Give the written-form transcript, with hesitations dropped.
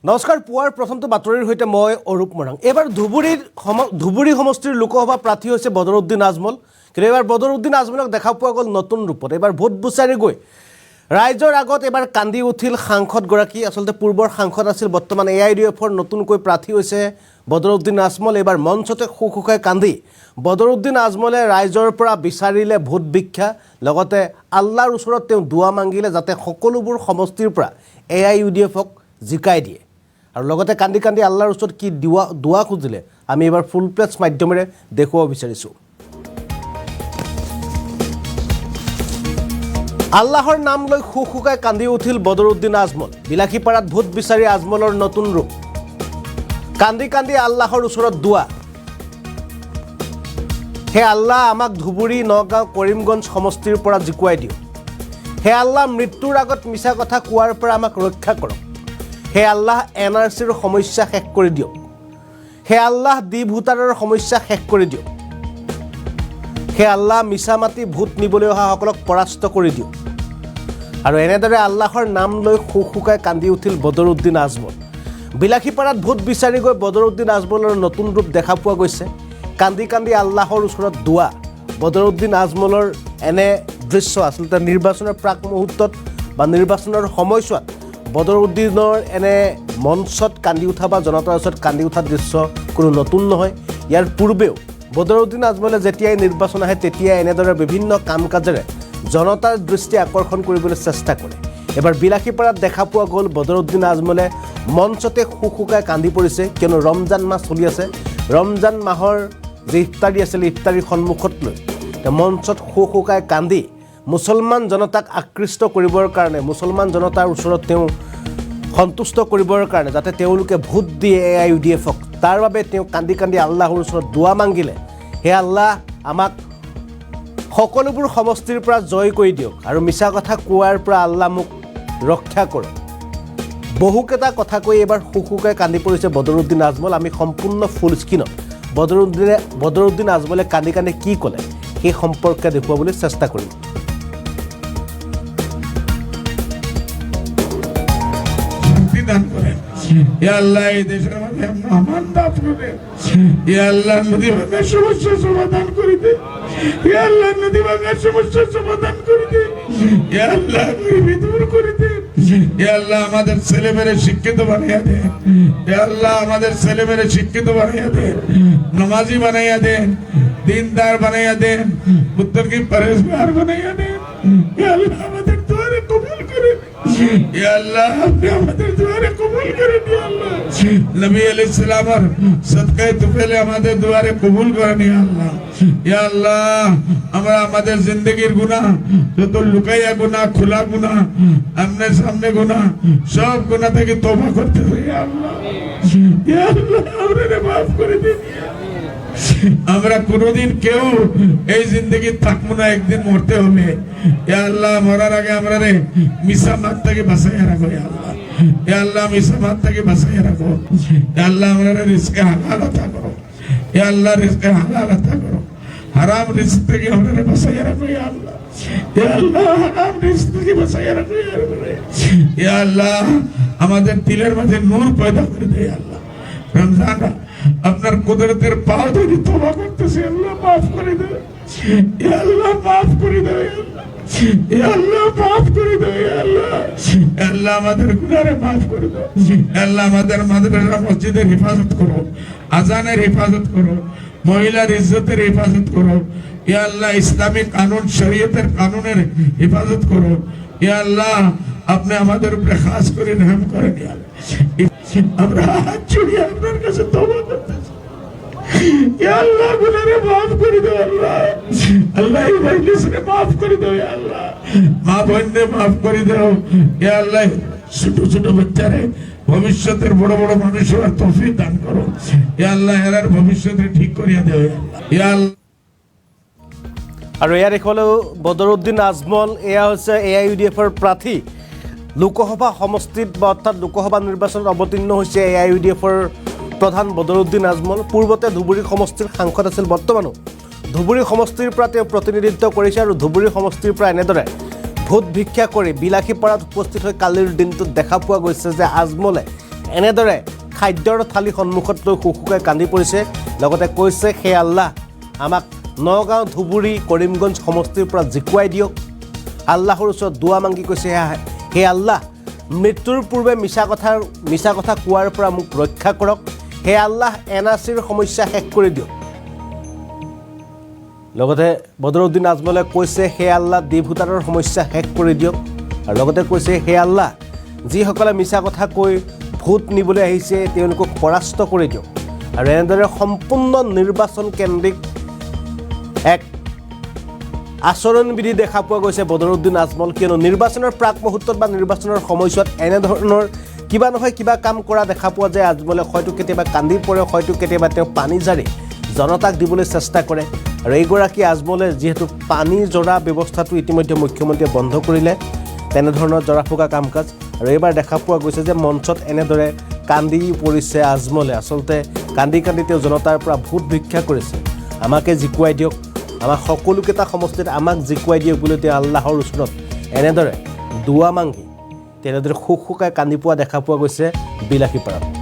নমস্কাৰ পুৱাৰ প্ৰথমটো বাতৰিৰ সৈতে মই অৰূপ মৰাং। এবাৰ ধুবুৰী সমষ্টিৰ লোকসভা প্ৰাৰ্থী হৈছে বদৰুদ্দিন আজমল। কিন্তু এবাৰ বদৰুদ্দিন আজমলক দেখা পোৱা গ'ল নতুন ৰূপত। এবাৰ ভোট বিচাৰি গৈ ৰাইজৰ আগত এবাৰ কান্দি উঠিল সাংসদগৰাকী। আচলতে পূৰ্বৰ সাংসদ আছিল, বৰ্তমান AIUDFৰ নতুনকৈ প্ৰাৰ্থী হৈছে বদৰুদ্দিন আজমল। এবাৰ মঞ্চতে শুকাই কান্দি বদৰুদ্দিন আজমলে ৰাইজৰ পৰা বিচাৰিলে ভোট ভিক্ষা, লগতে আল্লাহৰ ওচৰত তেওঁ দুৱা মাগিলে যাতে সকলোবোৰ সমষ্টিৰ পৰা AIUDFক জিকাই দিয়ে। আৰু লগতে কান্দি কান্দি আল্লাহৰ ওচৰত কি দুৱা খুজিলে আমি এবাৰ ফুল প্লেটছ মাধ্যমেৰে দেখুৱাব বিচাৰিছোঁ। আল্লাহৰ নাম লৈ শুকাই কান্দি উঠিল বদৰুদ্দিন আজমল। বিলাসীপাৰাত ভোট বিচাৰি আজমলৰ নতুন ৰূপ। কান্দি কান্দি আল্লাহৰ ওচৰত দুৱা। হে আল্লাহ, আমাক ধুবুৰী, নগাঁও, কৰিমগঞ্জ সমষ্টিৰ পৰা জিকুৱাই দিয়ক। হে আল্লাহ, মৃত্যুৰ আগত মিছা কথা কোৱাৰ পৰা আমাক ৰক্ষা কৰক। হে আল্লাহ, NRCৰ সমস্যা শেষ কৰি দিয়ক। হে আল্লাহ, ভোটাৰৰ সমস্যা শেষ কৰি দিয়ক। হে আল্লাহ, মিছা মাতি ভোট নিবলৈ অহাসকলক পৰাস্ত কৰি দিয়ক। আৰু এনেদৰে আল্লাহৰ নাম লৈ শুকাই কান্দি উঠিল বদৰুদ্দিন আজমল। বিলাসীপাৰাত ভোট বিচাৰি গৈ বদৰুদ্দিন আজমলৰ নতুন ৰূপ দেখা পোৱা গৈছে। কান্দি কান্দি আল্লাহৰ ওচৰত দুৱা। বদৰুদ্দিন আজমলৰ এনে দৃশ্য আচলতে নিৰ্বাচনৰ প্ৰাক মুহূৰ্তত বা নিৰ্বাচনৰ সময়ছোৱাত বদৰুদ্দিনৰ এনে মঞ্চত কান্দি উঠা বা জনতাৰ ওচৰত কান্দি উঠা দৃশ্য কোনো নতুন নহয়। ইয়াৰ পূৰ্বেও বদৰুদ্দিন আজমলে যেতিয়াই নিৰ্বাচন আহে তেতিয়াই এনেদৰে বিভিন্ন কাম কাজেৰে জনতাৰ দৃষ্টি আকৰ্ষণ কৰিবলৈ চেষ্টা কৰে। এবাৰ বিলাসীপাৰাত দেখা পোৱা গ'ল বদৰুদ্দিন আজমলে মঞ্চতে শুকাই কান্দি পৰিছে, কিয়নো ৰমজান মাহ চলি আছে। ৰমজান মাহৰ যি ইফতাৰী আছিল, ইফতাৰীৰ সন্মুখত লৈ মঞ্চত শুকাই কান্দি মুছলমান জনতাক আকৃষ্ট কৰিবৰ কাৰণে, মুছলমান জনতাৰ ওচৰত তেওঁ সন্তুষ্ট কৰিবৰ কাৰণে যাতে তেওঁলোকে ভোট দিয়ে AIUDFক, তাৰ বাবে তেওঁ কান্দি কান্দি আল্লাহৰ ওচৰত দুৱা মাগিলে। হে আল্লাহ, আমাক সকলোবোৰ সমষ্টিৰ পৰা জয় কৰি দিয়ক আৰু মিছা কথা কোৱাৰ পৰা আল্লাহ মোক ৰক্ষা কৰক। বহুকেইটা কথা কৈ এইবাৰ শুকাই কান্দি পৰিছে বদৰুদ্দিন আজমল। আমি সম্পূৰ্ণ ফুল স্ক্ৰীনত বদৰুদ্দিন আজমলে কান্দি কান্দি কি ক'লে সেই সম্পৰ্কে দেখুৱাবলৈ চেষ্টা কৰিম। দান করেন। ইয়া আল্লাহ, এই দেশের মধ্যে আমান দান করেন। ইয়া আল্লাহ, নদী ভাঙার সমস্যা সমাধান করে দে। ইয়া আল্লাহ, নদী ভাঙার সমস্যা সমাধান করে দে। ইয়া আল্লাহ, গরিবি দূর করে দে। ইয়া আল্লাহ, আমাদের ছেলেমেয়েরে শিক্ষিত বানাইয়া দে। ইয়া আল্লাহ, আমাদের ছেলেমেয়েরে শিক্ষিত বানাইয়া দে, নামাজি বানাইয়া দেন, দিনদার বানাইয়া দেন, মুত্তাকি পরহেজগার বানাইয়া দেন। ইয়া আল্লাহ, আমাদের দোয়ারে কবুল করেন। ইয়া আল্লাহ, আপনি আমাদের দুয়ারে কবুল করেন। ইয়া আল্লাহ, নবী আলাইহিস সালামের সদকায়ে তুফাইলে আমাদের দুয়ারে কবুল করেন। ইয়া আল্লাহ, ইয়া আল্লাহ, আমরা আমাদের জিন্দেগির গুনাহ, যত লুকাইয়া গুনাহ, খোলা গুনাহ, আমনের সামনে গুনাহ, সব গুনাহ থেকে তওবা করতে হবে। ইয়া আল্লাহ, ইয়া আল্লাহ, আমাদের মাফ করে দিন। আমরা কোনোদিন কেউ এই জিন্দগি থাকবো না, একদিন মরতে হবে। ইয়া আল্লাহ, মরার আগে আমরা রে মিশা মাত থেকে বাঁচাইয়া রাখো। ইয়া আল্লাহ, ইয়া আল্লাহ, মিশা মাত থেকে বাঁচাইয়া রাখো। ইয়া আল্লাহ, আমরা রিজকে হালাল আতা করো। ইয়া আল্লাহ, রিজকে হালাল আতা করো। হারাম রিজক থেকে আমরা বাঁচাইয়া রাখো। ইয়া আল্লাহ, ইয়া আল্লাহ, হারাম রিজক থেকে বাঁচাইয়া রাখো। ইয়া আল্লাহ, আমাদের দিলের মধ্যে নূর পয়দা করে দে। ইয়া আল্লাহ, রমজান আপনার কুদরতের পাও ধরে তওবা করতেছি। আল্লাহ, মাফ করে দেন। ইয়া আল্লাহ, মাফ করে দেন। ইয়া আল্লাহ, মাফ করে দেন। ইয়া আল্লাহ, আল্লাহ, আমাদের গুনাহে মাফ করে দেন। আল্লাহ, আমাদের মাদ্রাসা মসজিদের হেফাজত করো, আজানের হেফাজত করো, মহিলার ইজ্জতের হেফাজত করো। ইয়া আল্লাহ, ইসলামিক কানুন, শরীয়তের কানুনের হেফাজত করো। ইয়া আল্লাহ, আপনি আমাদের উপরে খাস করে রহম করেন। ইয়া আল্লাহ, আমরা হাত জড়িয়ে আপনার কাছে তওবা করতেছি। ইয়া আল্লাহ, গুনাহে মাফ করে দাও। আল্লাহ, আল্লাহ, এই ভাইদেরকে মাফ করে দাও। ইয়া আল্লাহ, মা বোনদের মাফ করে দাও। ইয়া আল্লাহ, ছোট ছোট বাচ্চারে ভবিষ্যতের বড় বড় মানুষ হওয়ার তৌফিক দান করো। ইয়া আল্লাহ, এর ভবিষ্যতে ঠিক করিয়া দাও। ইয়া আল্লাহ। আৰু ইয়াৰ দেখুৱালেও বদৰুদ্দিন আজমল, এয়া হৈছে AIUDFৰ প্ৰাৰ্থী। লোকসভা সমষ্টিত বা অৰ্থাৎ লোকসভা নিৰ্বাচনত অৱতীৰ্ণ হৈছে AIUDFৰ প্ৰধান বদৰুদ্দিন আজমল। পূৰ্বতে ধুবুৰী সমষ্টিৰ সাংসদ আছিল, বৰ্তমানো ধুবুৰী সমষ্টিৰ পৰা তেওঁ প্ৰতিনিধিত্ব কৰিছে আৰু ধুবুৰী সমষ্টিৰ পৰা এনেদৰে ভোট ভিক্ষা কৰি বিলাসীপাৰাত উপস্থিত হৈ কালিৰ দিনটোত দেখা পোৱা গৈছে যে আজমলে এনেদৰে খাদ্যৰ থালি সন্মুখত লৈ শুশুকাই কান্দি পৰিছে লগতে কৈছে হে আল্লাহ আমাক নগাঁও ধুবুৰী কৰিমগঞ্জ সমষ্টিৰ পৰা জিকুৱাই দিয়ক আল্লাহৰ ওচৰত দুৱা মাগি কৈছে হে আল্লাহ মৃত্যুৰ পূৰ্বে মিছা কথা কোৱাৰ পৰা মোক ৰক্ষা কৰক হে আল্লাহ NRCৰ সমস্যা শেষ কৰি দিয়ক লগতে বদৰুদ্দিন আজমলে কৈছে হে আল্লাহ ডিভোটাৰৰ সমস্যা শেষ কৰি দিয়ক আৰু লগতে কৈছে হে আল্লাহ যিসকলে মিছা কথা কৈ ভোট নিবলৈ আহিছে তেওঁলোকক পৰাস্ত কৰি দিয়ক আৰু এনেদৰে সম্পূৰ্ণ নিৰ্বাচন কেন্দ্ৰিক এক আচৰণবিধি দেখা পোৱা গৈছে বদৰুদ্দিন আজমল কিয়নো নিৰ্বাচনৰ প্ৰাক মুহূৰ্তত বা নিৰ্বাচনৰ সময়ছোৱাত এনেধৰণৰ কিবা নহয় কিবা কাম কৰা দেখা পোৱা যায় আজমলে হয়তো কেতিয়াবা কান্দি পৰে হয়তো কেতিয়াবা তেওঁ পানী জাৰি জনতাক দিবলৈ চেষ্টা কৰে আৰু এইগৰাকী আজমলে যিহেতু পানী জৰা ব্যৱস্থাটো ইতিমধ্যে মুখ্যমন্ত্ৰীয়ে বন্ধ কৰিলে তেনেধৰণৰ জৰা ফুকা কাম কাজ আৰু এইবাৰ দেখা পোৱা গৈছে যে মঞ্চত এনেদৰে কান্দি পৰিছে আজমলে আচলতে কান্দি কান্দি তেওঁ জনতাৰ পৰা ভোট ভিক্ষা কৰিছে আমাকে জিকুৱাই দিয়ক আমাক সকলোকেইটা সমষ্টিত আমাক জিকুৱাই দিয়ক বুলি তেওঁ আল্লাহৰ ওচৰত এনেদৰে দুৱা মাগি তেনেদৰে শুকাই কান্দি পোৱা দেখা পোৱা গৈছে বিলাসীপাৰাত